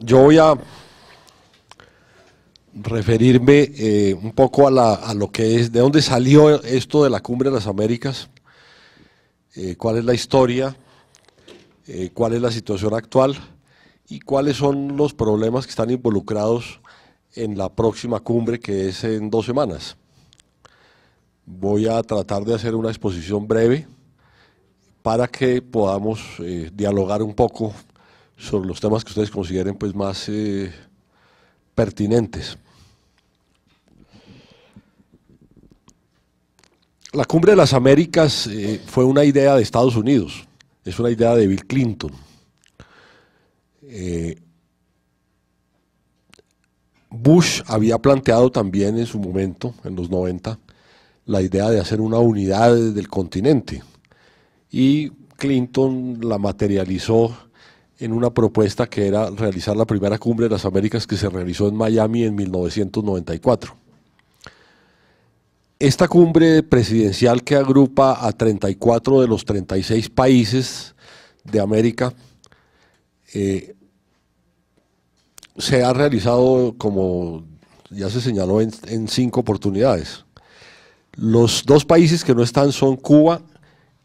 Yo voy a referirme un poco a lo que es, de dónde salió esto de la Cumbre de las Américas, cuál es la historia, cuál es la situación actual y cuáles son los problemas que están involucrados en la próxima cumbre, que es en 2 semanas. Voy a tratar de hacer una exposición breve para que podamos dialogar un poco sobre los temas que ustedes consideren pues más pertinentes. La Cumbre de las Américas fue una idea de Estados Unidos, es una idea de Bill Clinton. Bush había planteado también en su momento, en los 90, la idea de hacer una unidad del continente, y Clinton la materializó en una propuesta que era realizar la primera Cumbre de las Américas, que se realizó en Miami en 1994. Esta cumbre presidencial, que agrupa a 34 de los 36 países de América, se ha realizado, como ya se señaló, en 5 oportunidades. Los 2 países que no están son Cuba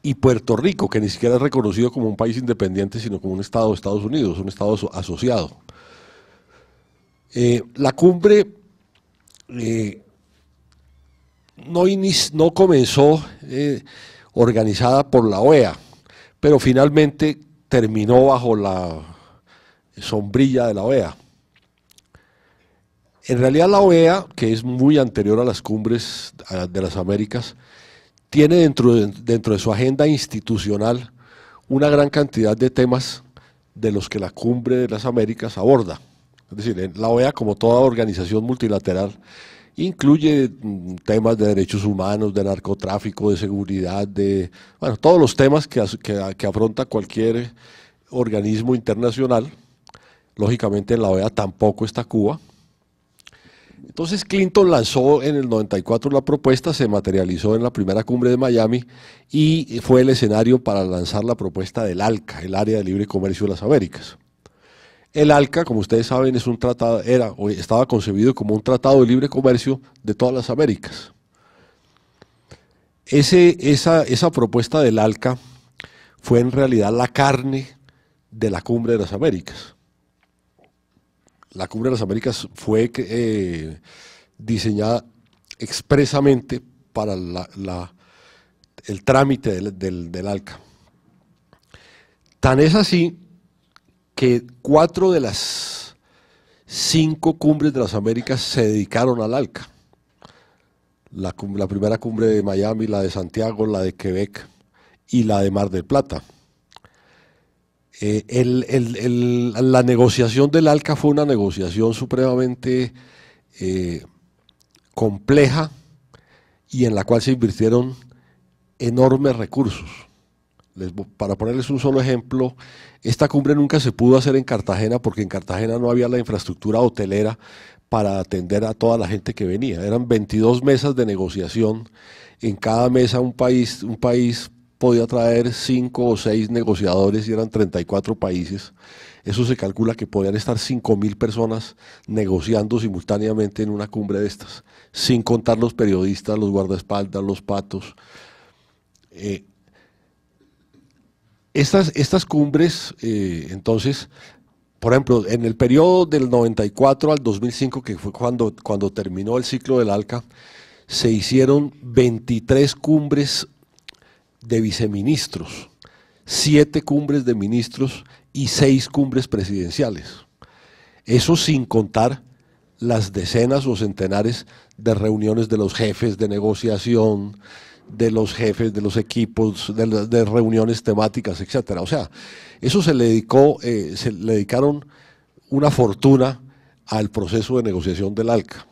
y Puerto Rico, que ni siquiera es reconocido como un país independiente, sino como un estado de Estados Unidos, un estado asociado. La cumbre no comenzó organizada por la OEA, pero finalmente terminó bajo la sombrilla de la OEA. En realidad la OEA, que es muy anterior a las cumbres de las Américas, tiene dentro de su agenda institucional una gran cantidad de temas de los que la Cumbre de las Américas aborda. Es decir, la OEA, como toda organización multilateral, incluye temas de derechos humanos, de narcotráfico, de seguridad, bueno, todos los temas que afronta cualquier organismo internacional. Lógicamente en la OEA tampoco está Cuba. Entonces Clinton lanzó en el 94 la propuesta, se materializó en la primera cumbre de Miami y fue el escenario para lanzar la propuesta del ALCA, el Área de Libre Comercio de las Américas. El ALCA, como ustedes saben, es un tratado, estaba concebido como un tratado de libre comercio de todas las Américas. Esa propuesta del ALCA fue en realidad la carne de la Cumbre de las Américas. La Cumbre de las Américas fue diseñada expresamente para el trámite del ALCA. Tan es así que 4 de las 5 cumbres de las Américas se dedicaron al ALCA. La primera cumbre de Miami, la de Santiago, la de Quebec y la de Mar del Plata. La negociación del ALCA fue una negociación supremamente compleja y en la cual se invirtieron enormes recursos. Para ponerles un solo ejemplo, esta cumbre nunca se pudo hacer en Cartagena porque en Cartagena no había la infraestructura hotelera para atender a toda la gente que venía. Eran 22 mesas de negociación, en cada mesa un país podía traer 5 o 6 negociadores y eran 34 países. Eso se calcula que podían estar 5.000 personas negociando simultáneamente en una cumbre de estas, sin contar los periodistas, los guardaespaldas, los patos. Estas cumbres, entonces, por ejemplo, en el periodo del 94 al 2005, que fue cuando terminó el ciclo del ALCA, se hicieron 23 cumbres de viceministros, 7 cumbres de ministros y 6 cumbres presidenciales. Eso sin contar las decenas o centenares de reuniones de los jefes de negociación, de los jefes de los equipos, de reuniones temáticas, etcétera. O sea, eso se le dedicaron una fortuna al proceso de negociación del ALCA.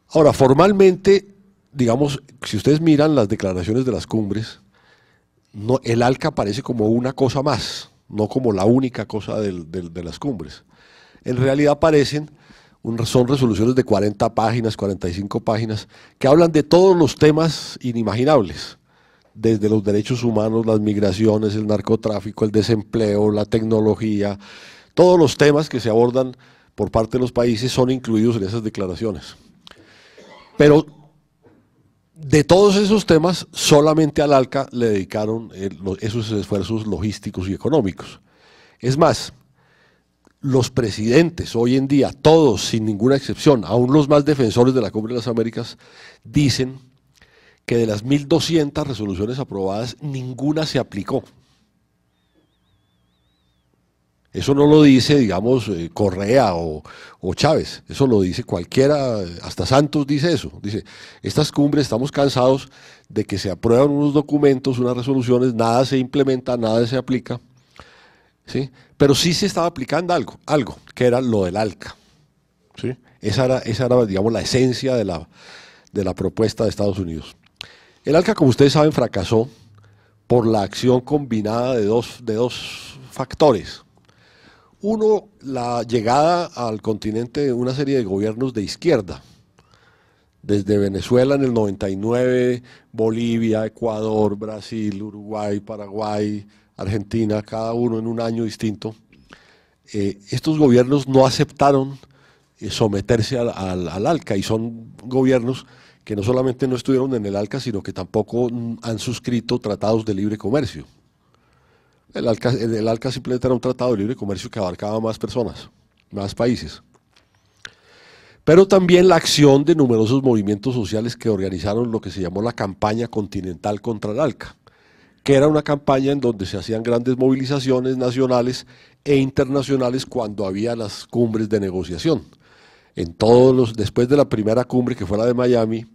Ahora, formalmente, digamos, si ustedes miran las declaraciones de las cumbres, el ALCA aparece como una cosa más, no como la única cosa de las cumbres. En realidad aparecen Son resoluciones de 40 páginas, 45 páginas, que hablan de todos los temas inimaginables, desde los derechos humanos, las migraciones, el narcotráfico, el desempleo, la tecnología, todos los temas que se abordan por parte de los países son incluidos en esas declaraciones. Pero de todos esos temas, solamente al ALCA le dedicaron esos esfuerzos logísticos y económicos. Es más, los presidentes hoy en día, todos sin ninguna excepción, aún los más defensores de la Cumbre de las Américas, dicen que de las 1.200 resoluciones aprobadas, ninguna se aplicó. Eso no lo dice, digamos, Correa o Chávez, eso lo dice cualquiera, hasta Santos dice eso. Dice, estas cumbres estamos cansados de que se aprueban unos documentos, unas resoluciones, nada se implementa, nada se aplica, ¿sí? Pero sí se estaba aplicando algo, que era lo del ALCA, ¿sí? Esa era, digamos, la esencia de la propuesta de Estados Unidos. El ALCA, como ustedes saben, fracasó por la acción combinada de dos factores. Uno, la llegada al continente de una serie de gobiernos de izquierda, desde Venezuela en el 99, Bolivia, Ecuador, Brasil, Uruguay, Paraguay, Argentina, cada uno en un año distinto. Estos gobiernos no aceptaron someterse al ALCA, y son gobiernos que no solamente no estuvieron en el ALCA, sino que tampoco han suscrito tratados de libre comercio. El ALCA simplemente era un tratado de libre comercio que abarcaba más personas, más países. Pero también la acción de numerosos movimientos sociales que organizaron lo que se llamó la campaña continental contra el ALCA, que era una campaña en donde se hacían grandes movilizaciones nacionales e internacionales cuando había las cumbres de negociación. Después de la primera cumbre, que fue la de Miami,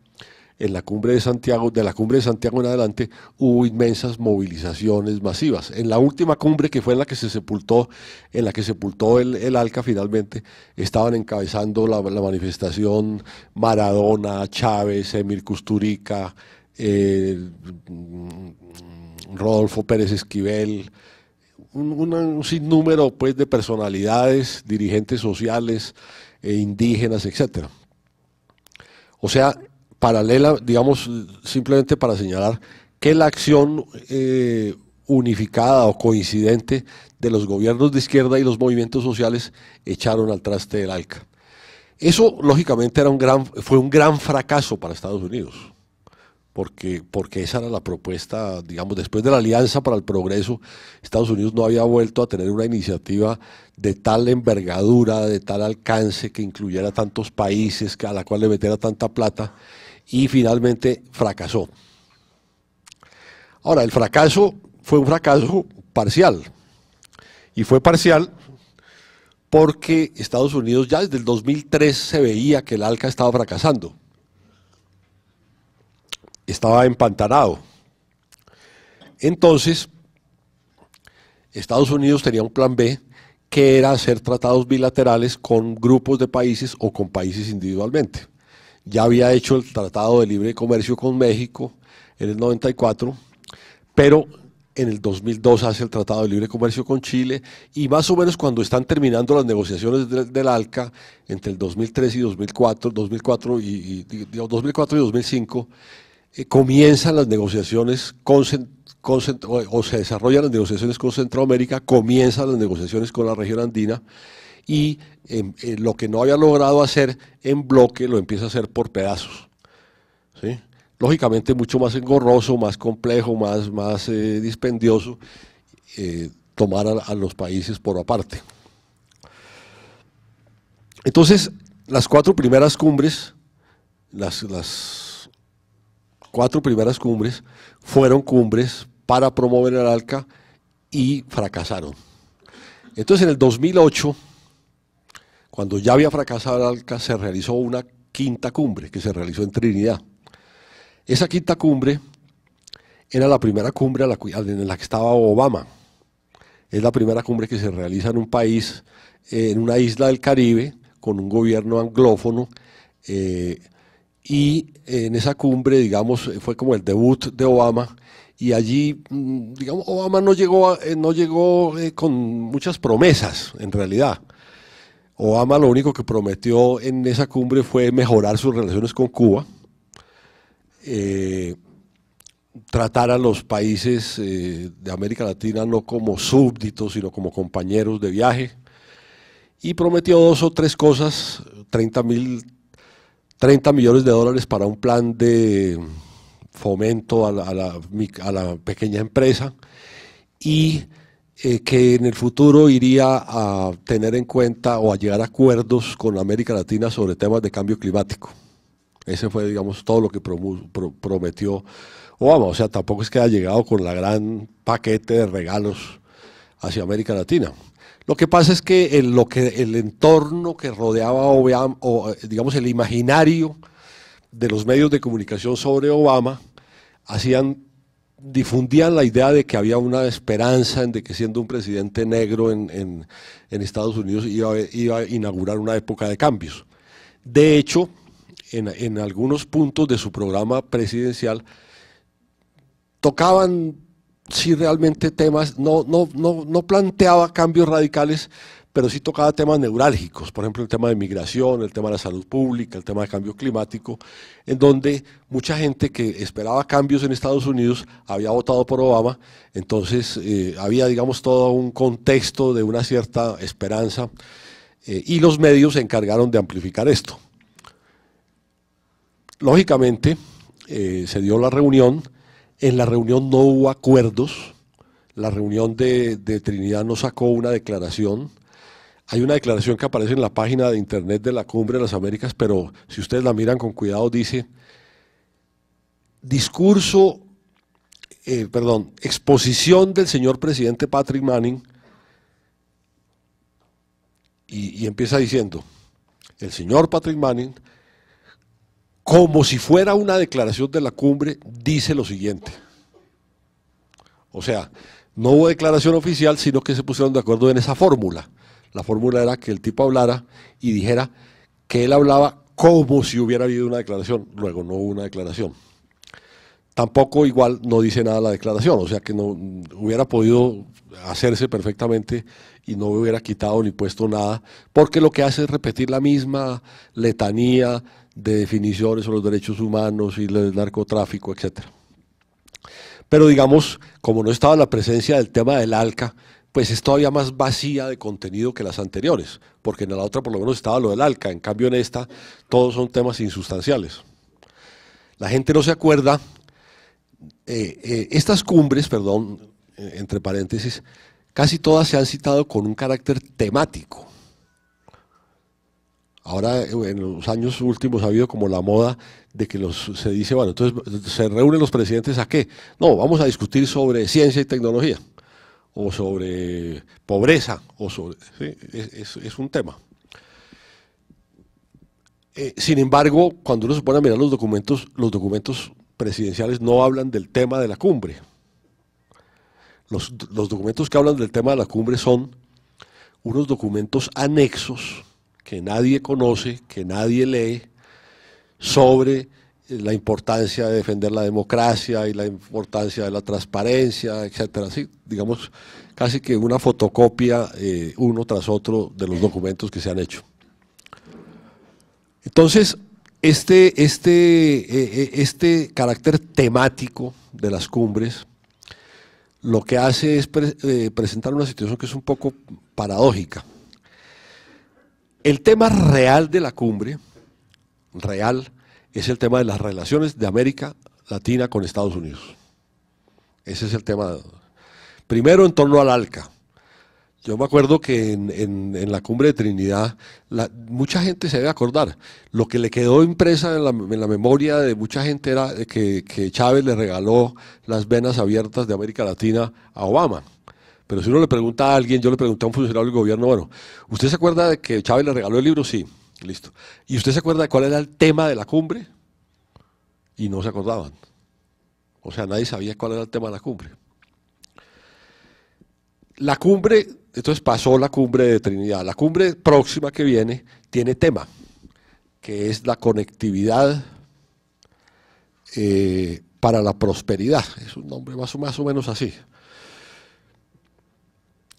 en la cumbre de Santiago en adelante, hubo inmensas movilizaciones masivas. En la última cumbre, que fue en la que se sepultó el ALCA finalmente, estaban encabezando la manifestación Maradona, Chávez, Emir Kusturica, Rodolfo Pérez Esquivel, un sinnúmero pues de personalidades, dirigentes sociales, indígenas, etcétera. O sea, paralela, digamos, simplemente para señalar que la acción unificada o coincidente de los gobiernos de izquierda y los movimientos sociales echaron al traste del ALCA. Eso, lógicamente, fue un gran fracaso para Estados Unidos, porque esa era la propuesta, digamos, después de la Alianza para el Progreso, Estados Unidos no había vuelto a tener una iniciativa de tal envergadura, de tal alcance, que incluyera tantos países, a la cual le metiera tanta plata, y finalmente fracasó. Ahora, el fracaso fue un fracaso parcial, y fue parcial porque Estados Unidos ya desde el 2003 se veía que el ALCA estaba fracasando, estaba empantanado. Entonces, Estados Unidos tenía un plan B, que era hacer tratados bilaterales con grupos de países o con países individualmente. Ya había hecho el Tratado de Libre Comercio con México en el 94, pero en el 2002 hace el Tratado de Libre Comercio con Chile, y más o menos cuando están terminando las negociaciones del ALCA, entre el 2003 y 2004 y 2005, comienzan las negociaciones o se desarrollan las negociaciones con Centroamérica, comienzan las negociaciones con la región andina, y lo que no había logrado hacer en bloque lo empieza a hacer por pedazos, ¿sí? Lógicamente mucho más engorroso, más complejo, más dispendioso tomar a los países por aparte. Entonces, las cuatro primeras cumbres fueron cumbres para promover el ALCA y fracasaron. Entonces, en el 2008, cuando ya había fracasado el ALCA, se realizó una quinta cumbre que se realizó en Trinidad. Esa quinta cumbre era la primera cumbre en la que estaba Obama. Es la primera cumbre que se realiza en un país, en una isla del Caribe, con un gobierno anglófono, y en esa cumbre, digamos, fue como el debut de Obama, y allí, digamos, Obama no llegó con muchas promesas, en realidad. Obama lo único que prometió en esa cumbre fue mejorar sus relaciones con Cuba, tratar a los países de América Latina no como súbditos, sino como compañeros de viaje, y prometió 2 o 3 cosas, 30 millones de dólares para un plan de fomento a la pequeña empresa, y que en el futuro iría a tener en cuenta o a llegar a acuerdos con América Latina sobre temas de cambio climático. Ese fue, digamos, todo lo que prometió Obama. O sea, tampoco es que haya llegado con la gran paquete de regalos hacia América Latina. Lo que pasa es que el entorno que rodeaba a Obama, o digamos el imaginario de los medios de comunicación sobre Obama, difundían la idea de que había una esperanza en de que siendo un presidente negro en Estados Unidos iba a inaugurar una época de cambios. De hecho, en algunos puntos de su programa presidencial tocaban sí realmente temas, no planteaba cambios radicales, pero sí tocaba temas neurálgicos, por ejemplo el tema de migración, el tema de la salud pública, el tema de cambio climático, en donde mucha gente que esperaba cambios en Estados Unidos había votado por Obama. Entonces había, digamos, todo un contexto de una cierta esperanza, y los medios se encargaron de amplificar esto. Lógicamente, se dio la reunión. En la reunión no hubo acuerdos. La reunión de Trinidad no sacó una declaración. Hay una declaración que aparece en la página de internet de la Cumbre de las Américas, pero si ustedes la miran con cuidado, dice exposición del señor presidente Patrick Manning, y empieza diciendo, el señor Patrick Manning, como si fuera una declaración de la cumbre, dice lo siguiente. O sea, no hubo declaración oficial, sino que se pusieron de acuerdo en esa fórmula. La fórmula era que el tipo hablara y dijera que él hablaba como si hubiera habido una declaración. Luego no hubo una declaración. Tampoco igual no dice nada la declaración, o sea que no hubiera podido hacerse perfectamente y no hubiera quitado ni puesto nada, porque lo que hace es repetir la misma letanía de definiciones sobre los derechos humanos y el narcotráfico, etc. Pero digamos, como no estaba la presencia del tema del ALCA, pues es todavía más vacía de contenido que las anteriores, porque en la otra por lo menos estaba lo del ALCA, en cambio en esta todos son temas insustanciales. La gente no se acuerda, estas cumbres, perdón, entre paréntesis, casi todas se han citado con un carácter temático. Ahora, en los años últimos ha habido como la moda de que se dice, bueno, entonces se reúnen los presidentes ¿a qué? No, vamos a discutir sobre ciencia y tecnología, o sobre pobreza, o sobre, ¿sí? Es un tema. Sin embargo, cuando uno se pone a mirar los documentos presidenciales no hablan del tema de la cumbre. Los documentos que hablan del tema de la cumbre son unos documentos anexos que nadie conoce, que nadie lee, sobre la importancia de defender la democracia y la importancia de la transparencia, etcétera. Sí, digamos, casi que una fotocopia uno tras otro de los documentos que se han hecho. Entonces, este carácter temático de las cumbres lo que hace es presentar una situación que es un poco paradójica. El tema real de la cumbre, real, es el tema de las relaciones de América Latina con Estados Unidos. Ese es el tema. Primero en torno al ALCA. Yo me acuerdo que en la cumbre de Trinidad, mucha gente se debe acordar, lo que le quedó impresa en la memoria de mucha gente era que Chávez le regaló las venas abiertas de América Latina a Obama. Pero si uno le pregunta a alguien, yo le pregunté a un funcionario del gobierno, bueno, ¿usted se acuerda de que Chávez le regaló el libro? Sí, listo. ¿Y usted se acuerda de cuál era el tema de la cumbre? Y no se acordaban. O sea, nadie sabía cuál era el tema de la cumbre. La cumbre, entonces pasó la cumbre de Trinidad. La cumbre próxima que viene tiene tema, que es la conectividad para la prosperidad. Es un nombre más o menos así.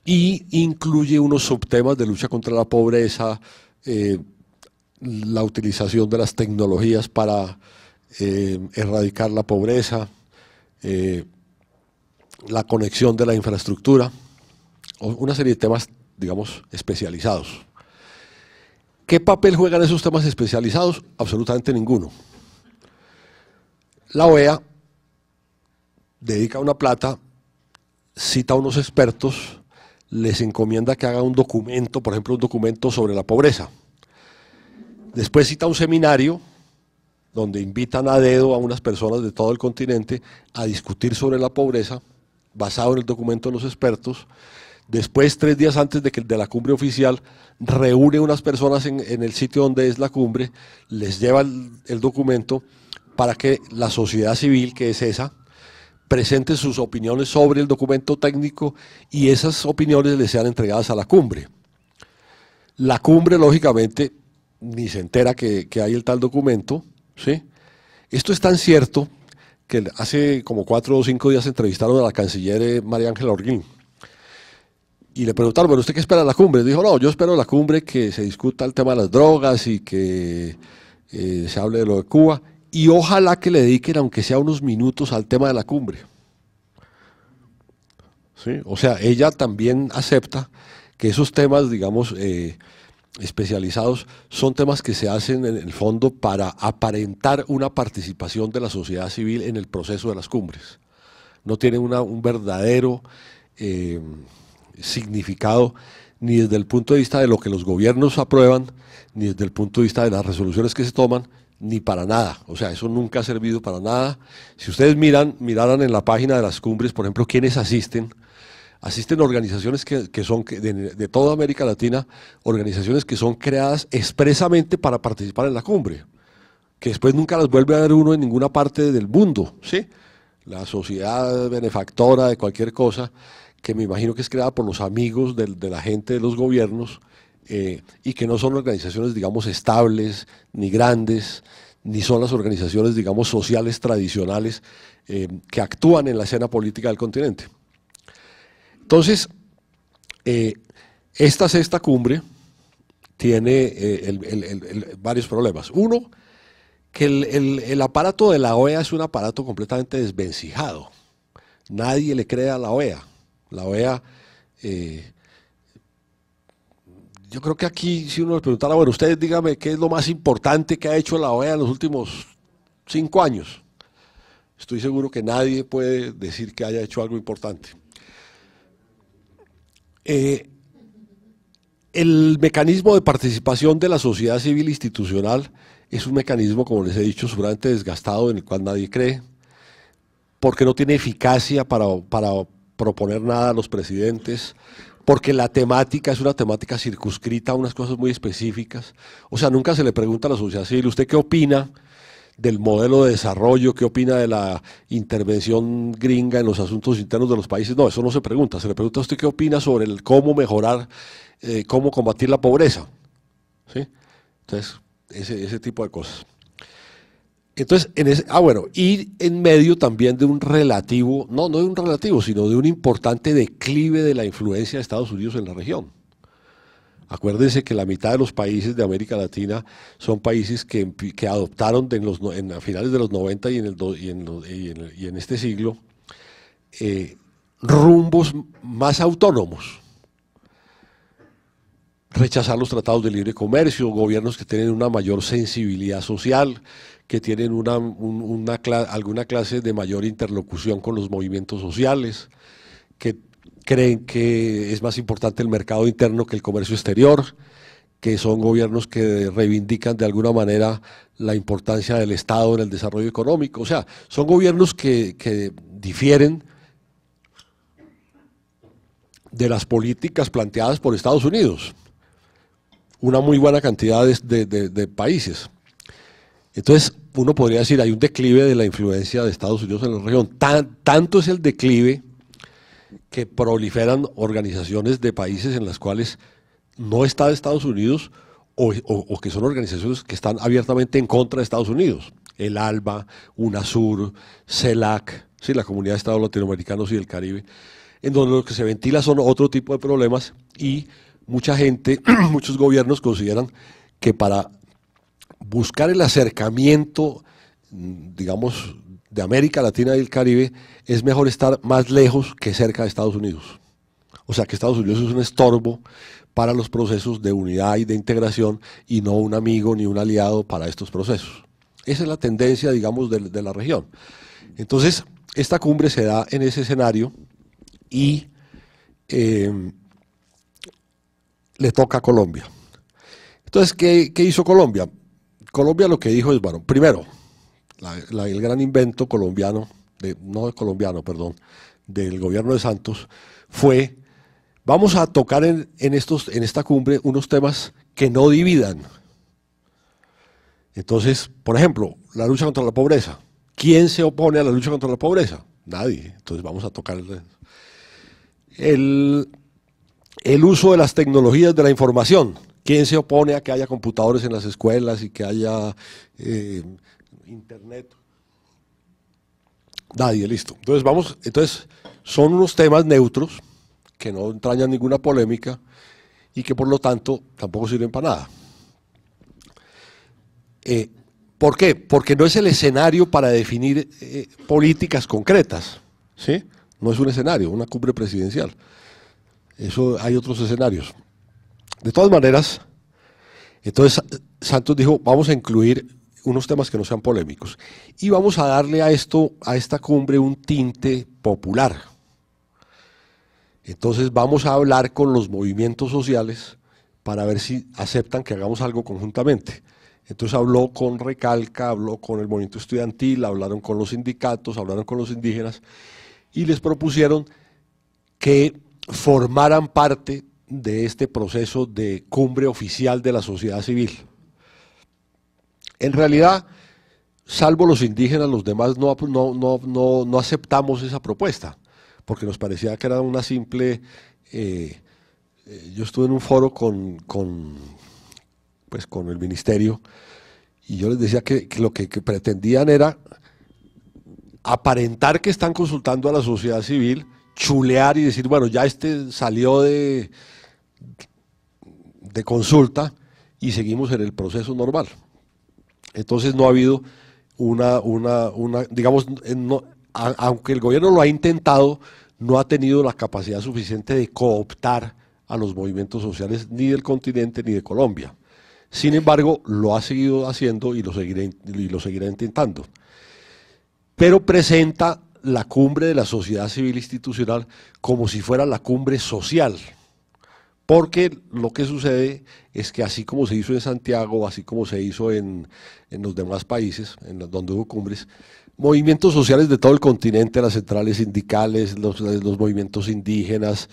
y incluye unos subtemas de lucha contra la pobreza, la utilización de las tecnologías para erradicar la pobreza, la conexión de la infraestructura, una serie de temas, digamos, especializados. ¿Qué papel juegan esos temas especializados? Absolutamente ninguno. La OEA dedica una plata, cita a unos expertos, les encomienda que haga un documento, por ejemplo, un documento sobre la pobreza. Después cita un seminario donde invitan a dedo a unas personas de todo el continente a discutir sobre la pobreza, basado en el documento de los expertos. Después, 3 días antes de la cumbre oficial, reúne unas personas en el sitio donde es la cumbre, les lleva el documento para que la sociedad civil, que es esa, presente sus opiniones sobre el documento técnico y esas opiniones les sean entregadas a la cumbre. La cumbre, lógicamente, ni se entera que hay el tal documento, ¿sí? Esto es tan cierto que hace como 4 o 5 días entrevistaron a la canciller María Ángela Holguín y le preguntaron, ¿pero usted qué espera de la cumbre? Dijo, no, yo espero de la cumbre que se discuta el tema de las drogas y que se hable de lo de Cuba y ojalá que le dediquen, aunque sea unos minutos, al tema de la cumbre. ¿Sí? O sea, ella también acepta que esos temas, digamos, especializados, son temas que se hacen en el fondo para aparentar una participación de la sociedad civil en el proceso de las cumbres. No tienen un verdadero significado ni desde el punto de vista de lo que los gobiernos aprueban, ni desde el punto de vista de las resoluciones que se toman, ni para nada. O sea, eso nunca ha servido para nada. Si ustedes miraran en la página de las cumbres, por ejemplo, quiénes asisten, asisten organizaciones que son de toda América Latina, organizaciones que son creadas expresamente para participar en la cumbre, que después nunca las vuelve a ver uno en ninguna parte del mundo, ¿sí? La sociedad benefactora de cualquier cosa, que me imagino que es creada por los amigos de la gente de los gobiernos, y que no son organizaciones, digamos, estables, ni grandes, ni son las organizaciones, digamos, sociales tradicionales que actúan en la escena política del continente. Entonces, esta sexta cumbre tiene varios problemas. Uno, que el aparato de la OEA es un aparato completamente desvencijado. Nadie le cree a la OEA. La OEA, yo creo que aquí, si uno le preguntara, bueno, ustedes díganme qué es lo más importante que ha hecho la OEA en los últimos 5 años. Estoy seguro que nadie puede decir que haya hecho algo importante. El mecanismo de participación de la sociedad civil institucional es un mecanismo, como les he dicho, seguramente desgastado, en el cual nadie cree, porque no tiene eficacia para proponer nada a los presidentes, porque la temática es una temática circunscrita a unas cosas muy específicas. O sea, nunca se le pregunta a la sociedad civil, ¿usted qué opina del modelo de desarrollo? ¿Qué opina de la intervención gringa en los asuntos internos de los países? No, eso no se pregunta. Se le pregunta a usted qué opina sobre el cómo mejorar, cómo combatir la pobreza. ¿Sí? Entonces, ese tipo de cosas. Entonces, bueno, y en medio también de un relativo, no de un relativo, sino de un importante declive de la influencia de Estados Unidos en la región. Acuérdense que la mitad de los países de América Latina son países que adoptaron a finales de los 90 y en este siglo rumbos más autónomos. Rechazar los tratados de libre comercio, gobiernos que tienen una mayor sensibilidad social, que tienen alguna clase de mayor interlocución con los movimientos sociales, que creen que es más importante el mercado interno que el comercio exterior, que son gobiernos que reivindican de alguna manera la importancia del Estado en el desarrollo económico. O sea, son gobiernos que difieren de las políticas planteadas por Estados Unidos, una muy buena cantidad de países. Entonces, uno podría decir, hay un declive de la influencia de Estados Unidos en la región. Tanto es el declive que proliferan organizaciones de países en las cuales no está Estados Unidos o que son organizaciones que están abiertamente en contra de Estados Unidos. El ALBA, UNASUR, CELAC, ¿sí? La Comunidad de Estados Latinoamericanos y del Caribe. en donde lo que se ventila son otro tipo de problemas y mucha gente, muchos gobiernos consideran que para buscar el acercamiento, digamos, de América Latina y el Caribe, es mejor estar más lejos que cerca de Estados Unidos. O sea que Estados Unidos es un estorbo para los procesos de unidad y de integración y no un amigo ni un aliado para estos procesos. Esa es la tendencia, digamos, de la región. Entonces, esta cumbre se da en ese escenario y le toca a Colombia. Entonces, ¿qué hizo Colombia? Colombia lo que dijo es, bueno, primero, el gran invento colombiano, del gobierno de Santos, fue, vamos a tocar en esta cumbre unos temas que no dividan. Entonces, por ejemplo, la lucha contra la pobreza. ¿Quién se opone a la lucha contra la pobreza? Nadie. Entonces vamos a tocar el uso de las tecnologías de la información. ¿Quién se opone a que haya computadores en las escuelas y que haya internet? Nadie, listo. Entonces son unos temas neutros que no entrañan ninguna polémica y que por lo tanto tampoco sirven para nada. ¿Por qué? Porque no es el escenario para definir políticas concretas, ¿sí? No es un escenario, una cumbre presidencial. Eso hay otros escenarios. De todas maneras, entonces Santos dijo, vamos a incluir unos temas que no sean polémicos y vamos a darle a esta cumbre un tinte popular. Entonces vamos a hablar con los movimientos sociales para ver si aceptan que hagamos algo conjuntamente. Entonces habló con Recalca, habló con el movimiento estudiantil, hablaron con los sindicatos, hablaron con los indígenas y les propusieron que formaran parte de este proceso de cumbre oficial de la sociedad civil. En realidad, salvo los indígenas, los demás no aceptamos esa propuesta, porque nos parecía que era una simple... yo estuve en un foro con el ministerio y yo les decía que lo que pretendían era aparentar que están consultando a la sociedad civil, chulear y decir, bueno, ya salió de consulta y seguimos en el proceso normal. Entonces no ha habido digamos, aunque el gobierno lo ha intentado, no ha tenido la capacidad suficiente de cooptar a los movimientos sociales ni del continente ni de Colombia. Sin embargo, lo ha seguido haciendo y lo seguirá intentando. Pero presenta la cumbre de la sociedad civil institucional como si fuera la cumbre social. Porque lo que sucede es que así como se hizo en Santiago, así como se hizo en los demás países, donde hubo cumbres, movimientos sociales de todo el continente, las centrales sindicales, los movimientos indígenas,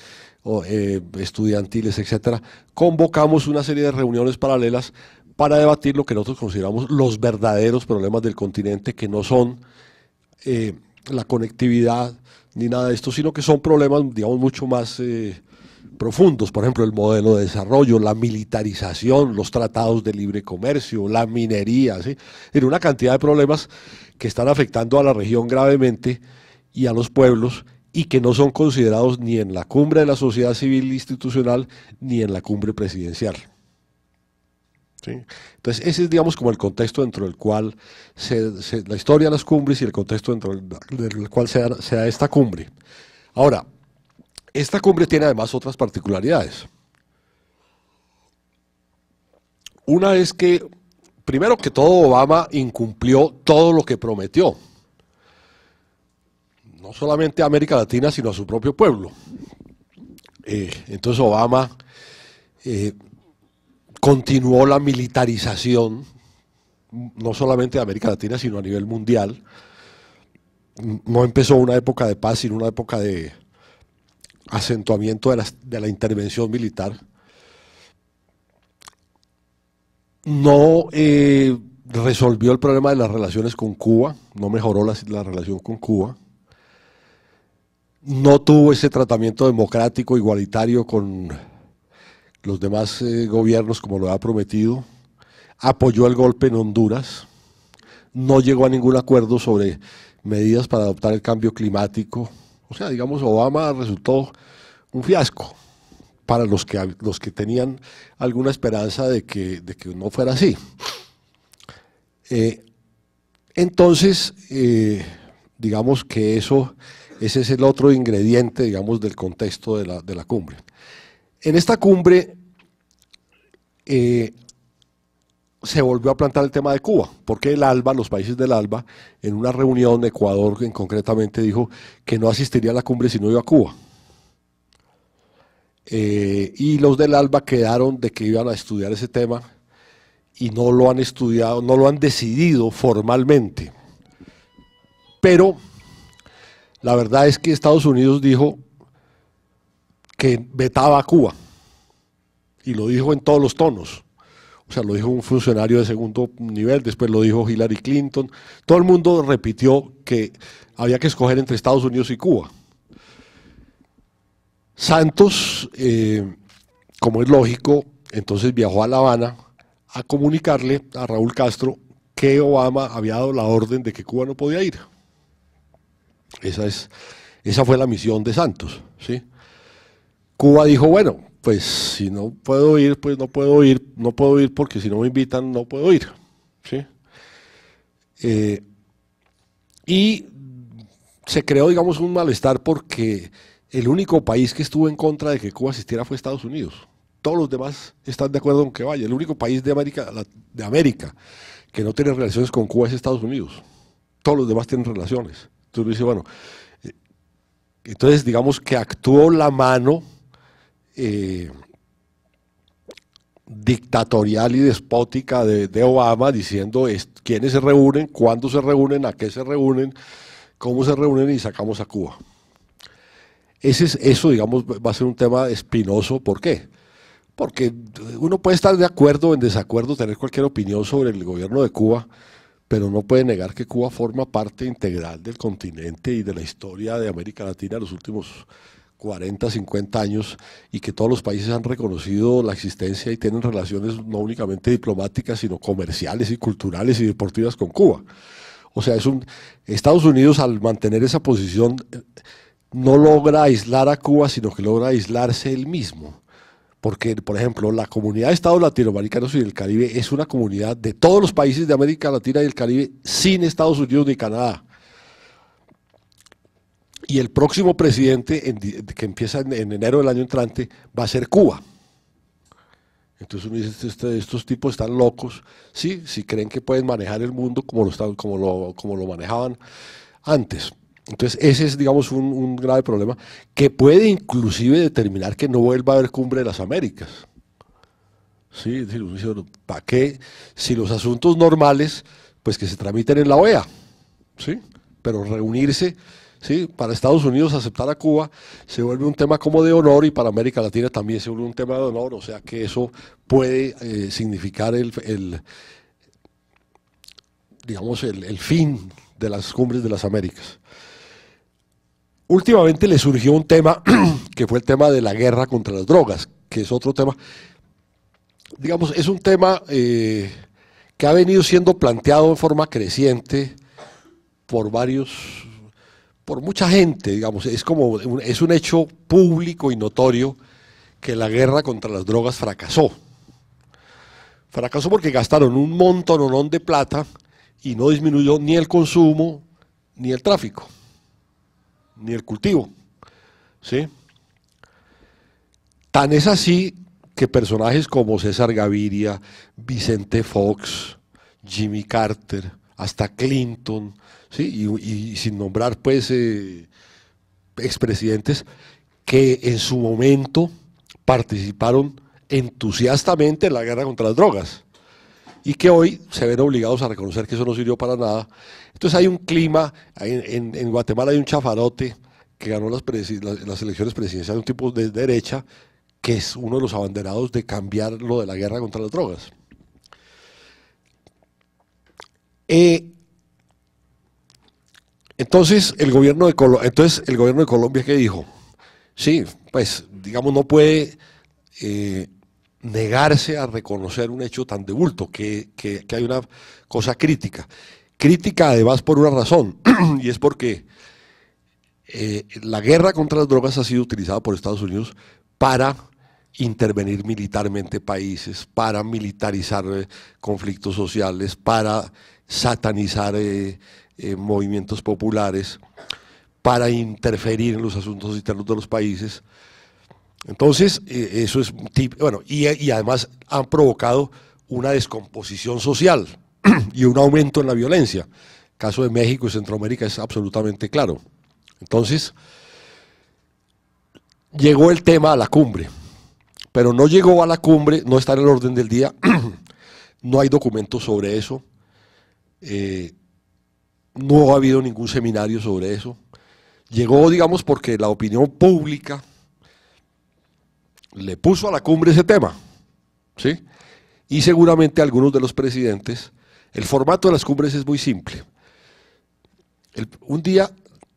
estudiantiles, etcétera, convocamos una serie de reuniones paralelas para debatir lo que nosotros consideramos los verdaderos problemas del continente, que no son la conectividad ni nada de esto, sino que son problemas, digamos, mucho más profundos. Por ejemplo, el modelo de desarrollo, la militarización, los tratados de libre comercio, la minería, ¿sí? En una cantidad de problemas que están afectando a la región gravemente y a los pueblos y que no son considerados ni en la cumbre de la sociedad civil institucional ni en la cumbre presidencial. ¿Sí? Entonces ese es, digamos, como el contexto dentro del cual la historia de las cumbres y el contexto dentro del cual se da esta cumbre. Ahora, esta cumbre tiene además otras particularidades. Una es que, primero que todo, Obama incumplió todo lo que prometió. No solamente a América Latina, sino a su propio pueblo. Entonces Obama continuó la militarización, no solamente de América Latina, sino a nivel mundial. No empezó una época de paz, sino una época de acentuamiento de la intervención militar. No resolvió el problema de las relaciones con Cuba, no mejoró la relación con Cuba. No tuvo ese tratamiento democrático, igualitario con los demás gobiernos como lo ha prometido. Apoyó el golpe en Honduras. No llegó a ningún acuerdo sobre medidas para adoptar el cambio climático O sea, digamos, Obama resultó un fiasco para los que tenían alguna esperanza de que no fuera así. Entonces, digamos que ese es el otro ingrediente, digamos, del contexto de la cumbre. En esta cumbre se volvió a plantear el tema de Cuba, porque el ALBA, los países del ALBA, en una reunión, Ecuador concretamente dijo que no asistiría a la cumbre si no iba a Cuba. Y los del ALBA quedaron de que iban a estudiar ese tema y no lo han estudiado, no lo han decidido formalmente. Pero la verdad es que Estados Unidos dijo que vetaba a Cuba y lo dijo en todos los tonos. O sea, lo dijo un funcionario de segundo nivel, después lo dijo Hillary Clinton. Todo el mundo repitió que había que escoger entre Estados Unidos y Cuba. Santos, como es lógico, entonces viajó a La Habana a comunicarle a Raúl Castro que Obama había dado la orden de que Cuba no podía ir. Esa fue la misión de Santos, ¿sí? Cuba dijo, bueno, pues si no puedo ir, pues no puedo ir porque si no me invitan no puedo ir, ¿sí? Y se creó, digamos, un malestar porque el único país que estuvo en contra de que Cuba asistiera fue Estados Unidos. Todos los demás están de acuerdo en que vaya. El único país de América que no tiene relaciones con Cuba es Estados Unidos. Todos los demás tienen relaciones. Entonces dice, bueno, entonces digamos que actuó la mano dictatorial y despótica de Obama diciendo quiénes se reúnen, cuándo se reúnen, a qué se reúnen, cómo se reúnen y sacamos a Cuba. Eso, digamos, va a ser un tema espinoso. ¿Por qué? Porque uno puede estar de acuerdo o en desacuerdo, tener cualquier opinión sobre el gobierno de Cuba, pero no puede negar que Cuba forma parte integral del continente y de la historia de América Latina en los últimos 40, 50 años, y que todos los países han reconocido la existencia y tienen relaciones no únicamente diplomáticas, sino comerciales y culturales y deportivas con Cuba. O sea, Estados Unidos, al mantener esa posición, no logra aislar a Cuba, sino que logra aislarse él mismo. Porque, por ejemplo, la comunidad de Estados latinoamericanos y del Caribe es una comunidad de todos los países de América Latina y el Caribe sin Estados Unidos ni Canadá. Y el próximo presidente, que empieza en enero del año entrante, va a ser Cuba. Entonces uno dice, estos tipos están locos, sí, si creen que pueden manejar el mundo como lo manejaban antes. Entonces ese es, digamos, un grave problema que puede inclusive determinar que no vuelva a haber cumbre de las Américas. Sí, es decir, ¿para qué? Si los asuntos normales, pues que se tramiten en la OEA, ¿sí? Pero reunirse, ¿sí? Para Estados Unidos aceptar a Cuba se vuelve un tema como de honor, y para América Latina también se vuelve un tema de honor. O sea que eso puede significar digamos, el fin de las cumbres de las Américas. Últimamente le surgió un tema que fue el tema de la guerra contra las drogas, que es otro tema, digamos, es un tema que ha venido siendo planteado en forma creciente por mucha gente, digamos. Es un hecho público y notorio que la guerra contra las drogas fracasó. Fracasó porque gastaron un montononón de plata y no disminuyó ni el consumo ni el tráfico, ni el cultivo, ¿sí? Tan es así que personajes como César Gaviria, Vicente Fox, Jimmy Carter, hasta Clinton, ¿sí? Y sin nombrar pues expresidentes que en su momento participaron entusiastamente en la guerra contra las drogas y que hoy se ven obligados a reconocer que eso no sirvió para nada. Entonces hay un clima, en Guatemala hay un chafarote que ganó las elecciones presidenciales, un tipo de derecha, que es uno de los abanderados de cambiar lo de la guerra contra las drogas. Entonces el gobierno de Colombia, ¿qué dijo? Sí, pues digamos, no puede negarse a reconocer un hecho tan de bulto, que hay una cosa crítica. Crítica además por una razón, y es porque la guerra contra las drogas ha sido utilizada por Estados Unidos para intervenir militarmente países, para militarizar conflictos sociales, para satanizar movimientos populares, para interferir en los asuntos internos de los países. Entonces, eso es bueno, y además han provocado una descomposición social y un aumento en la violencia. El caso de México y Centroamérica es absolutamente claro. Entonces, llegó el tema a la cumbre, pero no llegó a la cumbre, no está en el orden del día, no hay documentos sobre eso, no ha habido ningún seminario sobre eso. Llegó, digamos, porque la opinión pública le puso a la cumbre ese tema, ¿sí? Y seguramente algunos de los presidentes, el formato de las cumbres es muy simple. Un día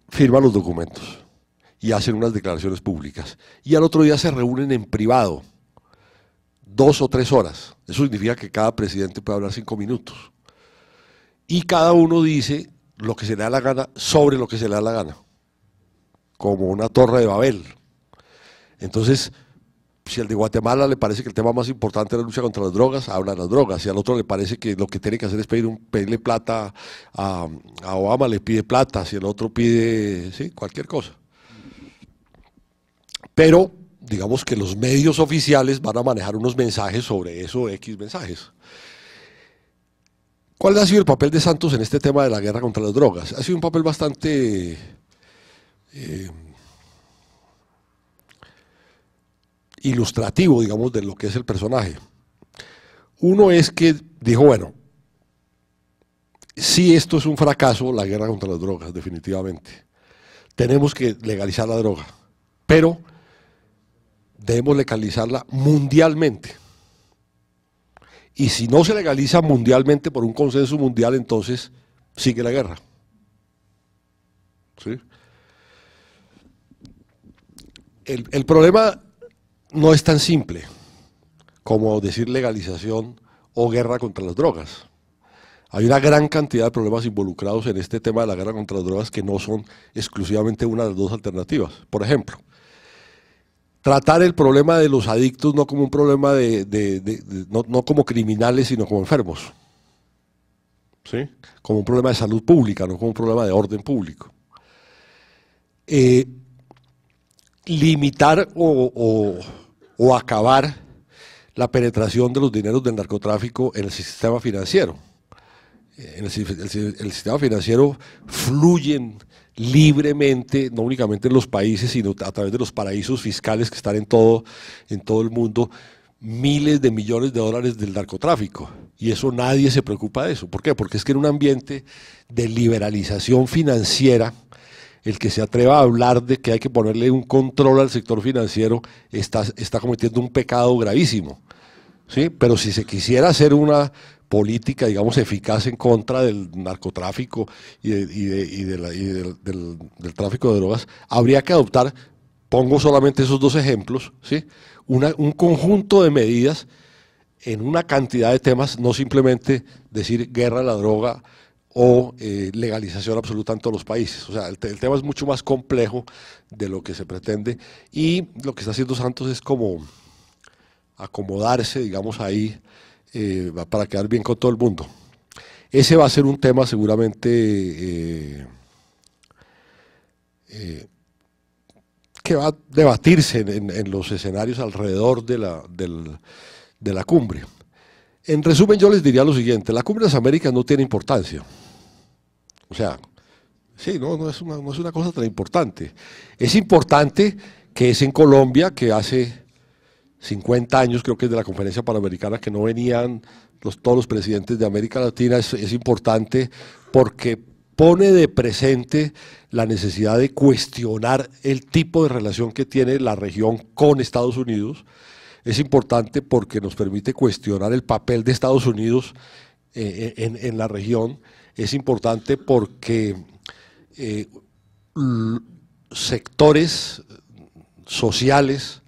firman los documentos y hacen unas declaraciones públicas, y al otro día se reúnen en privado, 2 o 3 horas. Eso significa que cada presidente puede hablar 5 minutos. Y cada uno dice lo que se le da la gana sobre lo que se le da la gana, como una torre de Babel. Entonces, si al de Guatemala le parece que el tema más importante es la lucha contra las drogas, habla de las drogas. Si al otro le parece que lo que tiene que hacer es pedirle plata a Obama, le pide plata. Si el otro pide, sí, cualquier cosa. Pero, digamos que los medios oficiales van a manejar unos mensajes sobre eso, X mensajes. ¿Cuál ha sido el papel de Santos en este tema de la guerra contra las drogas? Ha sido un papel bastante ilustrativo, digamos, de lo que es el personaje. Uno es que dijo, bueno, sí, esto es un fracaso, la guerra contra las drogas, definitivamente. Tenemos que legalizar la droga, pero debemos legalizarla mundialmente. Y si no se legaliza mundialmente por un consenso mundial, entonces sigue la guerra. ¿Sí? El problema no es tan simple como decir legalización o guerra contra las drogas. Hay una gran cantidad de problemas involucrados en este tema de la guerra contra las drogas que no son exclusivamente una de las dos alternativas. Por ejemplo, tratar el problema de los adictos no como un problema no como criminales, sino como enfermos. ¿Sí? Como un problema de salud pública, no como un problema de orden público. Limitar o acabar la penetración de los dineros del narcotráfico en el sistema financiero. El sistema financiero fluyen libremente, no únicamente en los países, sino a través de los paraísos fiscales que están en todo el mundo, miles de millones de dólares del narcotráfico. Y eso nadie se preocupa de eso. ¿Por qué? Porque es que en un ambiente de liberalización financiera, el que se atreva a hablar de que hay que ponerle un control al sector financiero está cometiendo un pecado gravísimo. ¿Sí? Pero si se quisiera hacer una política, digamos, eficaz en contra del narcotráfico del tráfico de drogas, habría que adoptar, pongo solamente esos 2 ejemplos, ¿sí? Un conjunto de medidas en una cantidad de temas, no simplemente decir guerra a la droga o legalización absoluta en todos los países. O sea, el tema es mucho más complejo de lo que se pretende, y lo que está haciendo Santos es como acomodarse, digamos, ahí para quedar bien con todo el mundo. Ese va a ser un tema seguramente que va a debatirse en los escenarios alrededor de la cumbre. En resumen, yo les diría lo siguiente: la cumbre de las Américas no tiene importancia. O sea, sí, no es una cosa tan importante. Es importante que es en Colombia, que hace 50 años, creo que es de la Conferencia Panamericana, que no venían todos los presidentes de América Latina. Es importante porque pone de presente la necesidad de cuestionar el tipo de relación que tiene la región con Estados Unidos. Es importante porque nos permite cuestionar el papel de Estados Unidos en la región. Es importante porque sectores sociales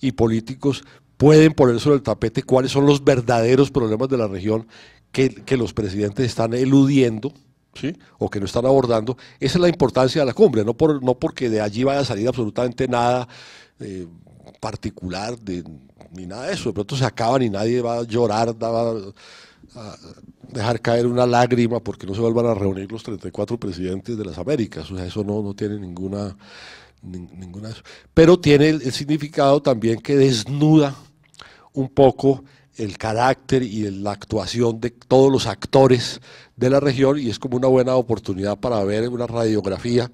y políticos pueden poner sobre el tapete cuáles son los verdaderos problemas de la región que los presidentes están eludiendo, ¿sí? O que no están abordando. Esa es la importancia de la cumbre, no porque de allí vaya a salir absolutamente nada particular, ni nada de eso. De pronto se acaban y nadie va a llorar, va a dejar caer una lágrima porque no se vuelvan a reunir los 34 presidentes de las Américas. O sea, eso no tiene ninguna de eso. Pero tiene el significado también que desnuda un poco el carácter y la actuación de todos los actores de la región, y es como una buena oportunidad para ver una radiografía.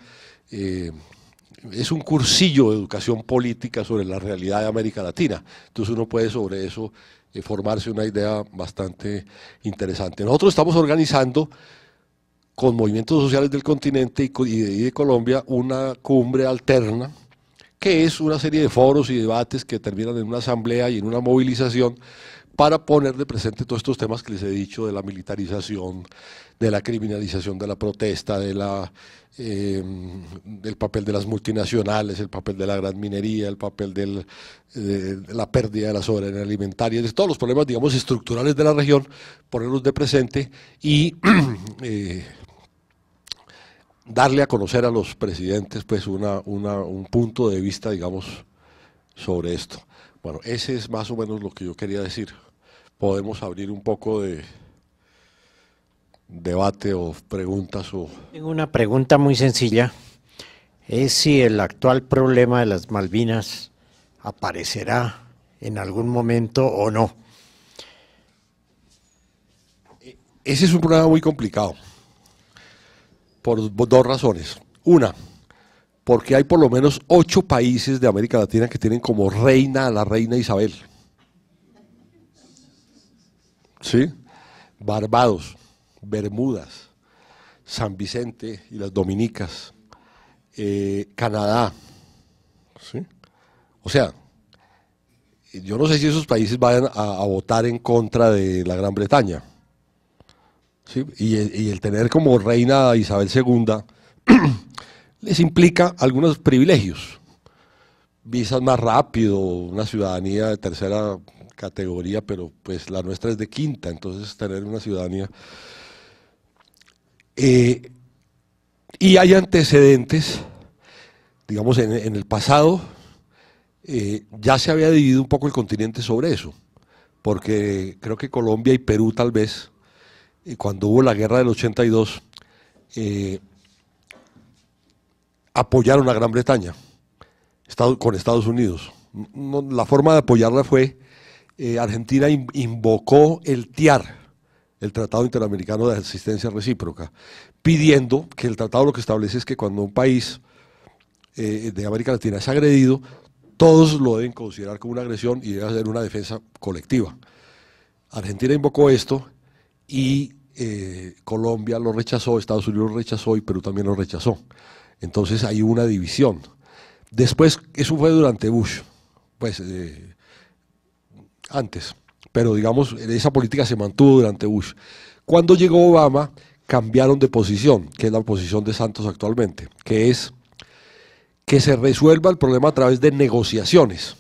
Es un cursillo de educación política sobre la realidad de América Latina. Entonces uno puede sobre eso formarse una idea bastante interesante. Nosotros estamos organizando con movimientos sociales del continente y de Colombia una cumbre alterna, que es una serie de foros y debates que terminan en una asamblea y en una movilización para poner de presente todos estos temas que les he dicho, de la militarización, de la criminalización de la protesta, del papel de las multinacionales, el papel de la gran minería, el papel de la pérdida de la soberanía alimentaria, de todos los problemas, digamos, estructurales de la región, ponerlos de presente y darle a conocer a los presidentes pues un punto de vista, digamos, sobre esto. Bueno, ese es más o menos lo que yo quería decir. Podemos abrir un poco de debate o preguntas. Tengo una pregunta muy sencilla. Es si el actual problema de las Malvinas aparecerá en algún momento o no. Ese es un problema muy complicado, por dos razones. Una, porque hay por lo menos 8 países de América Latina que tienen como reina a la reina Isabel. ¿Sí? Barbados, Bermudas, San Vicente y las Dominicas, Canadá. ¿Sí? O sea, yo no sé si esos países vayan a votar en contra de la Gran Bretaña. ¿Sí? Y el tener como reina a Isabel II les implica algunos privilegios. Visas más rápido, una ciudadanía de tercera categoría, pero pues la nuestra es de quinta, entonces tener una ciudadanía. Y hay antecedentes, digamos, en el pasado ya se había dividido un poco el continente sobre eso, porque creo que Colombia y Perú tal vez, cuando hubo la guerra del 82, apoyaron a Gran Bretaña con Estados Unidos. La forma de apoyarla fue, Argentina invocó el TIAR, el Tratado Interamericano de Asistencia Recíproca, pidiendo que el tratado lo que establece es que cuando un país de América Latina es agredido, todos lo deben considerar como una agresión y debe ser una defensa colectiva. Argentina invocó esto y Colombia lo rechazó, Estados Unidos lo rechazó y Perú también lo rechazó. Entonces hay una división. Después, eso fue durante Bush, pues antes, pero digamos, esa política se mantuvo durante Bush. Cuando llegó Obama, cambiaron de posición, que es la posición de Santos actualmente, que es que se resuelva el problema a través de negociaciones.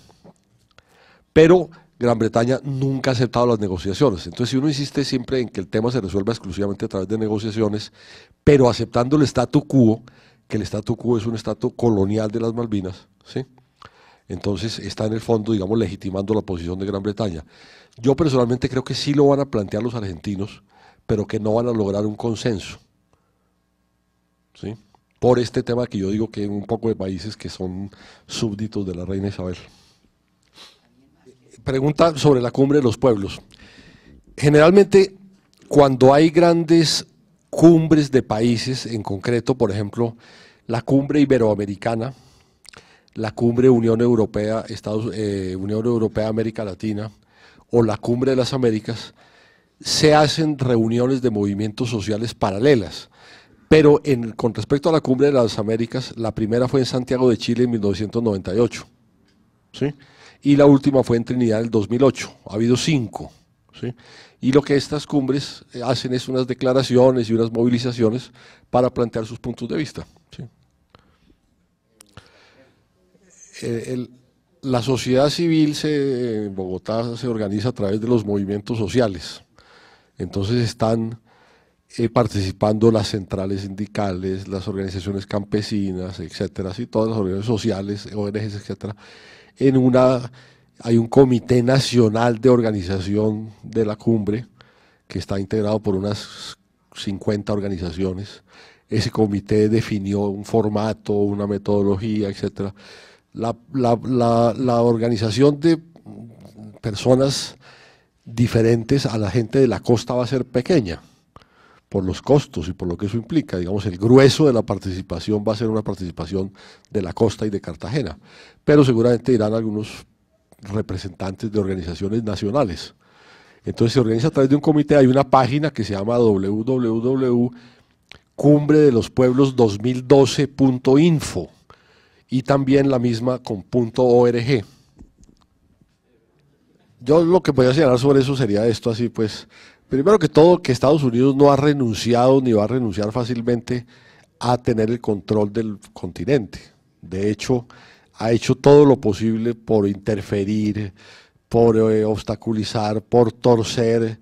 Pero Gran Bretaña nunca ha aceptado las negociaciones. Entonces, si uno insiste siempre en que el tema se resuelva exclusivamente a través de negociaciones, pero aceptando el statu quo, que el statu quo es un statu colonial de las Malvinas, ¿sí? Entonces está en el fondo, digamos, legitimando la posición de Gran Bretaña. Yo personalmente creo que sí lo van a plantear los argentinos, pero que no van a lograr un consenso, ¿sí? Por este tema que yo digo que hay un poco de países que son súbditos de la reina Isabel. Pregunta sobre la cumbre de los pueblos. Generalmente, cuando hay grandes cumbres de países, en concreto, por ejemplo, la cumbre iberoamericana, la cumbre Unión Europea, Unión Europea América Latina, o la cumbre de las Américas, se hacen reuniones de movimientos sociales paralelas. Pero con respecto a la cumbre de las Américas, la primera fue en Santiago de Chile en 1998, ¿sí? Y la última fue en Trinidad en el 2008. Ha habido 5. ¿Sí? Y lo que estas cumbres hacen es unas declaraciones y unas movilizaciones para plantear sus puntos de vista. ¿Sí? La sociedad civil en Bogotá se organiza a través de los movimientos sociales. Entonces están participando las centrales sindicales, las organizaciones campesinas, etcétera, ¿sí? Todas las organizaciones sociales, ONGs, etcétera. Hay un comité nacional de organización de la cumbre que está integrado por unas 50 organizaciones. Ese comité definió un formato, una metodología, etcétera. La organización de personas diferentes a la gente de la costa va a ser pequeña, por los costos y por lo que eso implica. Digamos, el grueso de la participación va a ser una participación de la costa y de Cartagena, pero seguramente irán algunos representantes de organizaciones nacionales. Entonces se organiza a través de un comité, hay una página que se llama www.cumbredelospueblos2012.info y también la misma con .org. Yo lo que voy a señalar sobre eso sería esto así, pues, primero que todo, que Estados Unidos no ha renunciado ni va a renunciar fácilmente a tener el control del continente. De hecho, ha hecho todo lo posible por interferir, por obstaculizar, por torcer.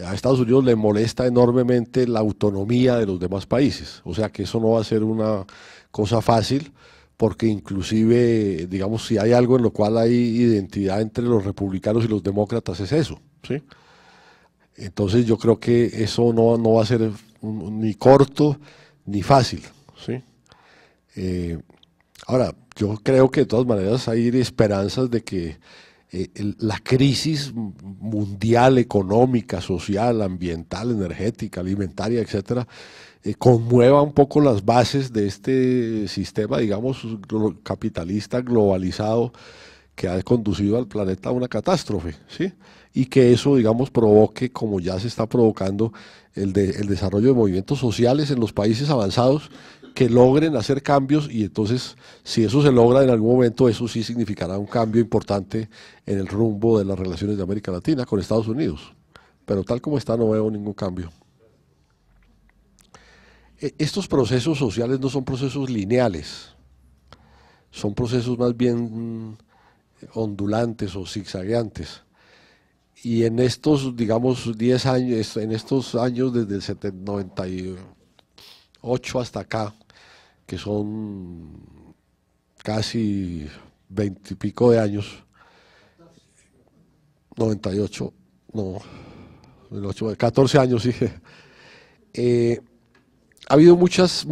A Estados Unidos le molesta enormemente la autonomía de los demás países. O sea que eso no va a ser una cosa fácil, porque inclusive, digamos, si hay algo en lo cual hay identidad entre los republicanos y los demócratas es eso, ¿sí? Entonces yo creo que eso no va a ser ni corto ni fácil, ¿sí? Ahora, yo creo que de todas maneras hay esperanzas de que la crisis mundial, económica, social, ambiental, energética, alimentaria, etcétera, conmueva un poco las bases de este sistema, digamos, capitalista globalizado que ha conducido al planeta a una catástrofe, ¿sí? Y que eso, digamos, provoque, como ya se está provocando, el desarrollo de movimientos sociales en los países avanzados que logren hacer cambios, y entonces, si eso se logra en algún momento, eso sí significará un cambio importante en el rumbo de las relaciones de América Latina con Estados Unidos. Pero tal como está, no veo ningún cambio. Estos procesos sociales no son procesos lineales, son procesos más bien ondulantes o zigzagueantes. Y en estos, digamos, 10 años, en estos años desde el 98 hasta acá, que son casi 20 y pico de años, 98, no, 14 años, sí. Ha habido muchos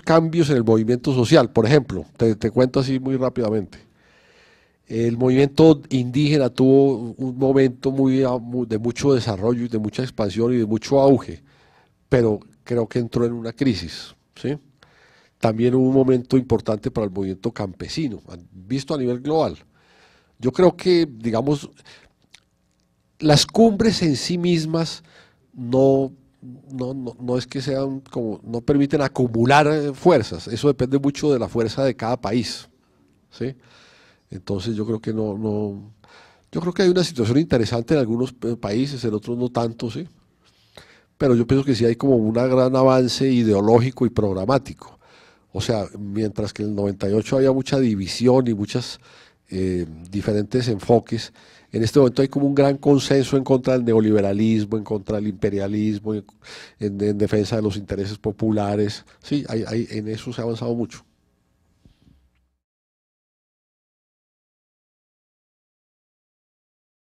cambios en el movimiento social. Por ejemplo, te cuento así muy rápidamente. El movimiento indígena tuvo un momento de mucho desarrollo y de mucha expansión y de mucho auge, pero creo que entró en una crisis, ¿sí? También hubo un momento importante para el movimiento campesino, visto a nivel global. Yo creo que, digamos, las cumbres en sí mismas no es que sean como, no permiten acumular fuerzas, eso depende mucho de la fuerza de cada país, ¿sí? Entonces yo creo que yo creo que hay una situación interesante en algunos países, en otros no tanto, ¿sí? Pero yo pienso que sí hay como un gran avance ideológico y programático. O sea, mientras que en el 98 había mucha división y muchos diferentes enfoques, en este momento hay como un gran consenso en contra del neoliberalismo, en contra del imperialismo, en defensa de los intereses populares. Sí, en eso se ha avanzado mucho.